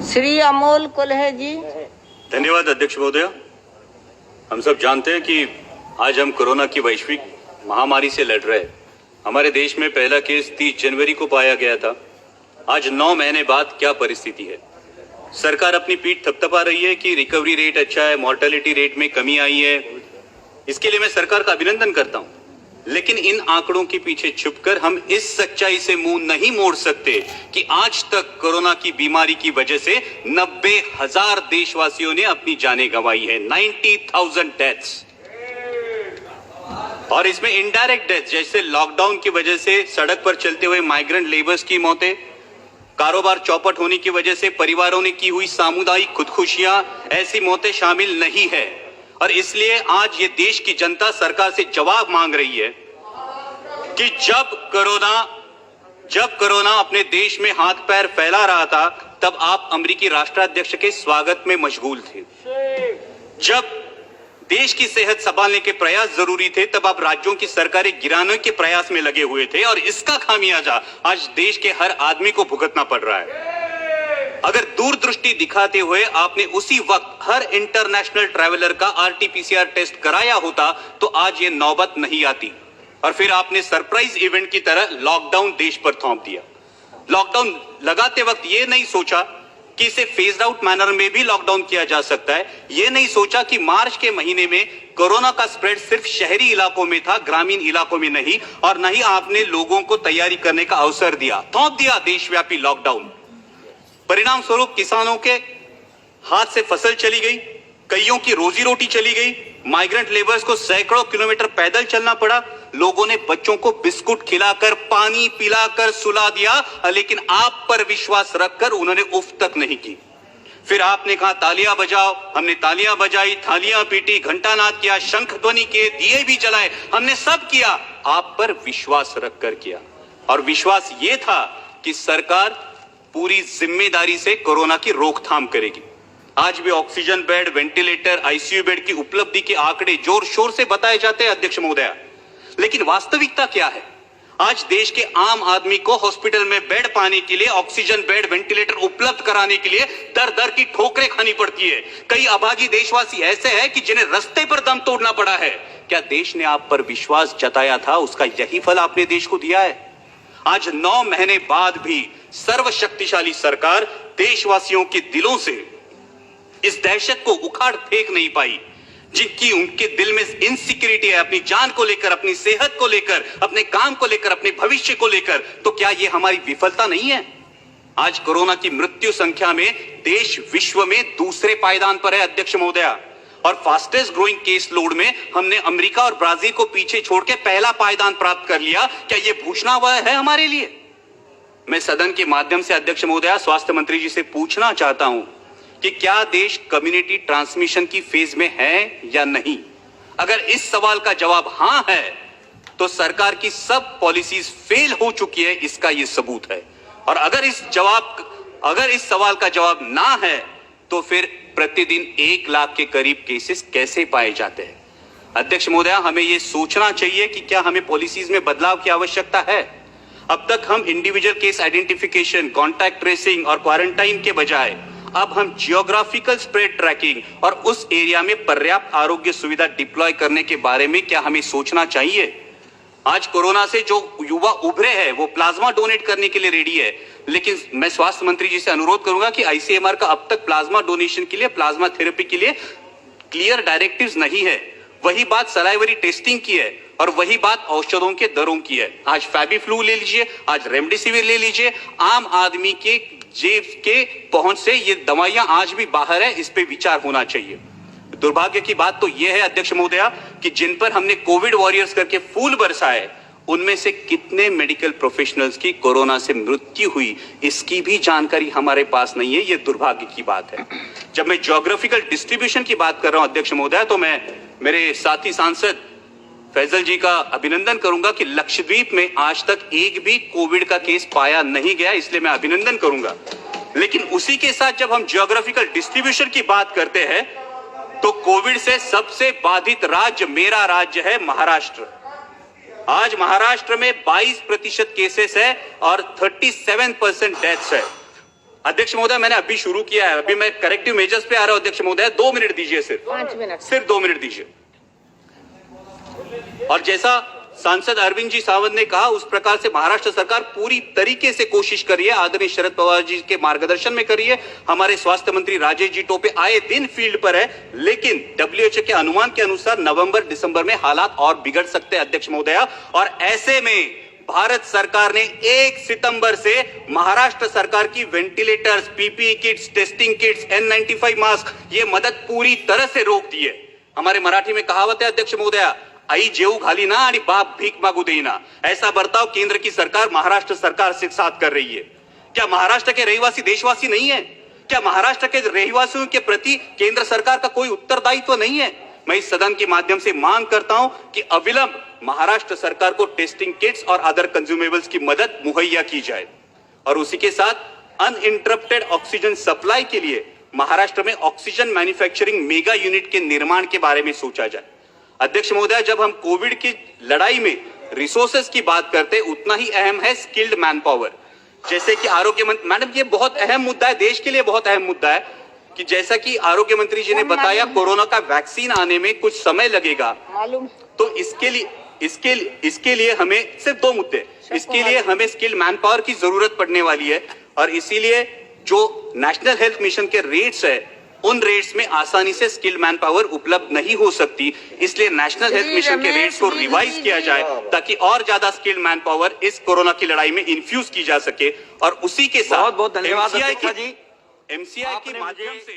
श्री अमोल कुल्हे जी। धन्यवाद अध्यक्ष महोदय। हम सब जानते हैं कि आज हम कोरोना की वैश्विक महामारी से लड़ रहे हैं। हमारे देश में पहला केस 30 जनवरी को पाया गया था। आज 9 महीने बाद क्या परिस्थिति है? सरकार अपनी पीठ थपथपा रही है कि रिकवरी रेट अच्छा है, मॉर्टेलिटी रेट में कमी आई है। इसके लिए मैं सरकार का अभिनंदन करता हूं, लेकिन इन आंकड़ों के पीछे छुपकर हम इस सच्चाई से मुंह नहीं मोड़ सकते कि आज तक कोरोना की बीमारी की वजह से 90,000 देशवासियों ने अपनी जानें गंवाई है। 90,000 डेथ्स, और इसमें इनडायरेक्ट डेथ जैसे लॉकडाउन की वजह से सड़क पर चलते हुए माइग्रेंट लेबर्स की मौतें, कारोबार चौपट होने की वजह से परिवारों ने की हुई सामुदायिक खुदकुशियां, ऐसी मौतें शामिल नहीं है। और इसलिए आज ये देश की जनता सरकार से जवाब मांग रही है कि जब कोरोना अपने देश में हाथ पैर फैला रहा था, तब आप अमेरिकी राष्ट्राध्यक्ष के स्वागत में मशगूल थे। जब देश की सेहत संभालने के प्रयास जरूरी थे, तब आप राज्यों की सरकारें गिराने के प्रयास में लगे हुए थे, और इसका खामियाजा आज देश के हर आदमी को भुगतना पड़ रहा है। अगर दूरदृष्टि दिखाते हुए आपने उसी वक्त हर इंटरनेशनल ट्रैवलर का आरटीपीसीआर टेस्ट कराया होता, तो आज ये नौबत नहीं आती। और फिर आपने सरप्राइज इवेंट की तरह लॉकडाउन देश पर थोप दिया। लॉकडाउन लगाते वक्त ये नहीं सोचा कि इसे फेज्ड आउट मैनर में भी लॉकडाउन किया जा सकता है। ये नहीं सोचा कि मार्च के महीने में कोरोना का स्प्रेड सिर्फ शहरी इलाकों में था, ग्रामीण इलाकों में नहीं। और नहीं आपने लोगों को तैयारी करने का अवसर दिया, थोप दिया देशव्यापी लॉकडाउन। परिणाम स्वरूप किसानों के हाथ से फसल चली गई, कईयों की रोजी रोटी चली गई, माइग्रेंट लेबर्स को सैकड़ों किलोमीटर पैदल चलना पड़ा। लोगों ने बच्चों को बिस्कुट खिलाकर, पानी पिलाकर सुला दिया, लेकिन आप पर विश्वास रखकर उन्होंने उफ तक नहीं की। फिर आपने कहा तालियां बजाओ, हमने तालियां बजाई, थालियां पीटी, घंटानाद किया, शंख ध्वनि किए, दिए भी जलाए, हमने सब किया, आप पर विश्वास रखकर किया। और विश्वास ये था कि सरकार पूरी जिम्मेदारी से कोरोना की रोकथाम करेगी। आज भी oxygen bed, ventilator, ICU bed की उपलब्धि के आंकड़े जोर शोर से बताए जाते हैं अध्यक्ष महोदय, लेकिन वास्तविकता क्या है? आज देश के आम आदमी को हॉस्पिटल में बेड पाने के लिए, ऑक्सीजन बेड, वेंटिलेटर उपलब्ध कराने के लिए दर दर की ठोकरें खानी पड़ती है। कई अभागी देशवासी ऐसे हैं कि जिन्हें रास्ते पर दम तोड़ना पड़ा है। क्या देश ने आप पर विश्वास जताया था, उसका यही फल आपने देश को दिया है? आज 9 महीने बाद भी सर्वशक्तिशाली सरकार देशवासियों के दिलों से इस दहशत को उखाड़ फेंक नहीं पाई, जिनकी उनके दिल में इनसिक्योरिटी है, अपनी जान को लेकर, अपनी सेहत को लेकर, अपने काम को लेकर, अपने भविष्य को लेकर। तो क्या यह हमारी विफलता नहीं है? आज कोरोना की मृत्यु संख्या में देश विश्व में दूसरे पायदान पर है अध्यक्ष महोदया, और फास्टेस्ट ग्रोइंग केस लोड में हमने अमेरिका और ब्राजील को पीछे छोड़ के पहला पायदान प्राप्त कर लिया। क्या यह भूषणावह है हमारे लिए? मैं सदन के माध्यम से अध्यक्ष महोदया स्वास्थ्य मंत्री जी से पूछना चाहता हूं कि क्या देश कम्युनिटी ट्रांसमिशन की फेज में है या नहीं? अगर इस सवाल का जवाब हां है, तो सरकार की सब पॉलिसीज फेल हो चुकी है, इसका यह सबूत है। और अगर इस सवाल का जवाब ना है, तो फिर प्रतिदिन 1 लाख के करीब केसेस कैसे पाए जाते हैं? अध्यक्ष महोदया, हमें यह सोचना चाहिए कि क्या हमें पॉलिसीज में बदलाव की आवश्यकता है। अब तक हम individual case identification, contact tracing और क्वारंटाइन के बजाय अब हम जियोग्राफिकल स्प्रेड ट्रैकिंग और उस एरिया में पर्याप्त आरोग्य सुविधा डिप्लॉय करने के बारे में क्या हमें सोचना चाहिए? आज कोरोना से जो युवा उभरे हैं वो प्लाज्मा डोनेट करने के लिए रेडी है, लेकिन मैं स्वास्थ्य मंत्री जी से अनुरोध करूंगा कि आईसीएमआर का अब तक प्लाज्मा डोनेशन के लिए, प्लाज्मा थेरेपी के लिए क्लियर डायरेक्टिव्स नहीं है। वही बात सलाइवरी टेस्टिंग की है, और वही बात औषधों के दरों की है। आज फैबीफ्लू ले लीजिए, आज रेमडेसिविर ले लीजिए, आम आदमी के जेब के पहुंच से ये दवाइयां आज भी बाहर है, इस पे विचार होना चाहिए। दुर्भाग्य की बात तो यह है अध्यक्ष महोदया कि जिन पर हमने कोविड वॉरियर्स करके फूल बरसाए, उनमें से कितने मेडिकल प्रोफेशनल्स की कोरोना से मृत्यु हुई, इसकी भी जानकारी हमारे पास नहीं है। यह दुर्भाग्य की बात है। जब मैं ज्योग्राफिकल डिस्ट्रीब्यूशन की बात कर रहा हूं अध्यक्ष महोदया, तो मैं मेरे साथी सांसद फैजल जी का अभिनंदन करूंगा कि लक्षद्वीप में आज तक एक भी कोविड का केस पाया नहीं गया, इसलिए मैं अभिनंदन करूंगा। लेकिन उसी के साथ जब हम ज्योग्राफिकल डिस्ट्रीब्यूशन की बात करते हैं, तो कोविड से सबसे बाधित राज्य मेरा राज्य है महाराष्ट्र। आज महाराष्ट्र में 22% केसेस है और 37% डेथ्स है। अध्यक्ष महोदय, मैंने अभी शुरू किया है, अभी मैं करेक्टिव मेजर्स पे आ रहा हूं। अध्यक्ष महोदय 2 मिनट दीजिए, सिर्फ 5 मिनट। सिर्फ 2 मिनट दीजिए। और जैसा सांसद अरविंद जी सावंत ने कहा, उस प्रकार से महाराष्ट्र सरकार पूरी तरीके से कोशिश कर रही है, आदरणीय शरद पवार जी के मार्गदर्शन में कर रही है। हमारे स्वास्थ्य मंत्री राजेश जी टोपे आए दिन फील्ड पर है, लेकिन WHO के अनुमान के अनुसार नवंबर दिसंबर में हालात और बिगड़ सकते हैं अध्यक्ष महोदया। और ऐसे में भारत सरकार ने 1 सितंबर से महाराष्ट्र सरकार की ventilators, PPE kits, testing kits, N95 mask, ये मदद पूरी तरह से रोक दी है। हमारे मराठी में कहावत है अध्यक्ष महोदया, आई जेऊ घाली ना आणि बाप भीक मागू देना। ऐसा बर्ताव केंद्र की सरकार महाराष्ट्र सरकार से साथ कर रही है। क्या महाराष्ट्र के रहवासी देशवासी नहीं है? क्या महाराष्ट्र के रहवासियों के प्रति केंद्र सरकार का कोई उत्तरदायित्व नहीं है? मैं इस सदन के माध्यम से मांग करता हूं कि अविलंब महाराष्ट्र सरकार को टेस्टिंग किट्स और अदर कंज्यूमेबल्स की मदद मुहैया की जाए और उसी के साथ अनइंटरप्टेड ऑक्सीजन सप्लाई के लिए महाराष्ट्र में ऑक्सीजन मैन्युफैक्चरिंग मेगा यूनिट के निर्माण के बारे में सोचा जाए। अध्यक्ष महोदय, जब हम कोविड की लड़ाई में रिसोर्सेज की बात करते हैं, उतना ही अहम है स्किल्ड मैन पावर। जैसे कि आरोग्य मंत्री, मैडम ये बहुत अहम मुद्दा है, देश के लिए बहुत अहम मुद्दा है कि जैसा कि आरोग्य मंत्री जी ने बताया, कोरोना का वैक्सीन आने में कुछ समय लगेगा। मालूम। तो इसके लिए हमें सिर्फ 2 मुद्दे, इसके लिए हमें स्किल्ड मैन पावर की जरूरत पड़ने वाली है और इसीलिए जो नेशनल हेल्थ मिशन के रेट्स है, उन रेट्स में आसानी से स्किल्ड मैन पावर उपलब्ध नहीं हो सकती। इसलिए नेशनल हेल्थ मिशन के रेट्स को रिवाइज किया जाए ताकि और ज्यादा स्किल्ड मैन पावर इस कोरोना की लड़ाई में इन्फ्यूज की जा सके और उसी के साथ बहुत बहुत धन्यवाद MCI के माध्यम से